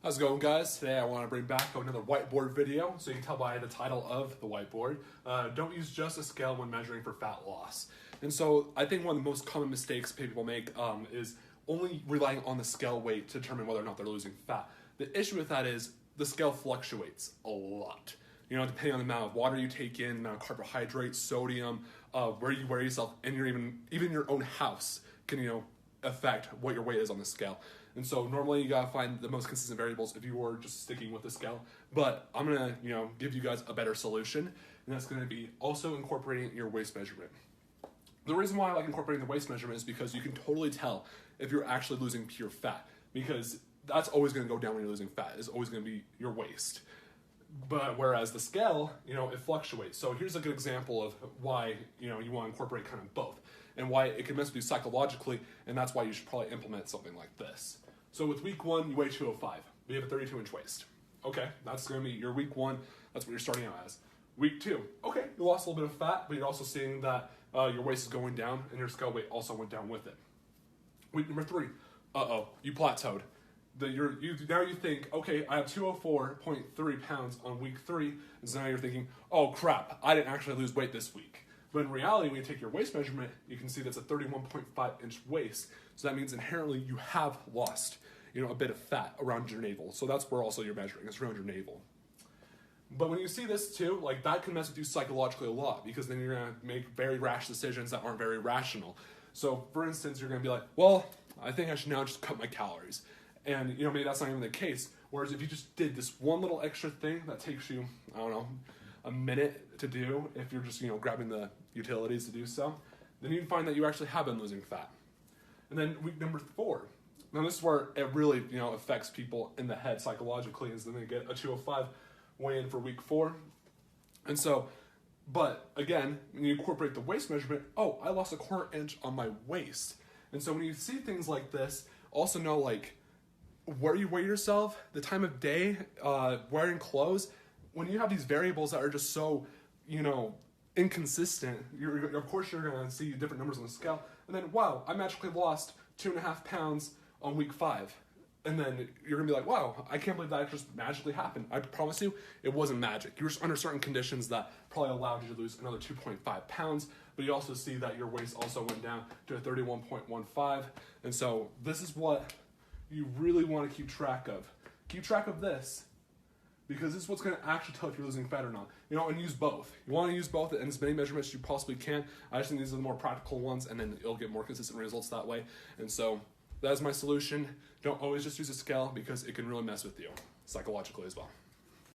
How's it going, guys? Today I want to bring back another whiteboard video. So you can tell by the title of the whiteboard, don't use just a scale when measuring for fat loss. And so I think one of the most common mistakes people make is only relying on the scale weight to determine whether or not they're losing fat. The issue with that is the scale fluctuates a lot. You know, depending on the amount of water you take in, the amount of carbohydrates, sodium, where you wear yourself, and even your own house can, affect what your weight is on the scale. And so normally you gotta find the most consistent variables if you were just sticking with the scale. But I'm gonna, give you guys a better solution, and that's gonna be also incorporating your waist measurement. The reason why I like incorporating the waist measurement is because you can totally tell if you're actually losing pure fat, because that's always gonna go down when you're losing fat. It's always gonna be your waist. But whereas the scale, it fluctuates. So here's a good example of why, you want to incorporate kind of both, and why it can mess with you psychologically, and that's why you should probably implement something like this. So with week 1, you weigh 205. We have a 32-inch waist. Okay, that's going to be your week 1. That's what you're starting out as. Week 2, okay, you lost a little bit of fat, but you're also seeing that your waist is going down, and your scale weight also went down with it. Week number 3, you plateaued. Now you think, okay, I have 204.3 pounds on week 3, and so now you're thinking, oh crap, I didn't actually lose weight this week. But in reality, when you take your waist measurement, you can see that's a 31.5-inch waist. So that means inherently you have lost, a bit of fat around your navel. So that's where also you're measuring, it's around your navel. But when you see this too, that can mess with you psychologically a lot, because then you're gonna make very rash decisions that aren't very rational. So for instance, you're gonna be like, well, I think I should now just cut my calories. And maybe that's not even the case. Whereas if you just did this one little extra thing that takes you, I don't know, a minute to do, if you're just grabbing the utilities to do so, then you'd find that you actually have been losing fat. And then week number 4, now this is where it really affects people in the head psychologically, is then they get a 205 weigh-in for week 4. And so, but again, when you incorporate the waist measurement, oh, I lost a 1/4 inch on my waist. And so when you see things like this, also know where you weigh yourself, the time of day, wearing clothes. When you have these variables that are just so, inconsistent, of course you're going to see different numbers on the scale. And then, wow, I magically lost 2.5 pounds on week 5. And then you're going to be like, wow, I can't believe that just magically happened. I promise you, it wasn't magic. You were just under certain conditions that probably allowed you to lose another 2.5 pounds. But you also see that your waist also went down to a 31.15. And so this is what you really want to keep track of. Keep track of this, because this is what's going to actually tell if you're losing fat or not. And use both. You want to use both in as many measurements as you possibly can. I just think these are the more practical ones, and then you'll get more consistent results that way. And so that is my solution. Don't always just use a scale, because it can really mess with you psychologically as well.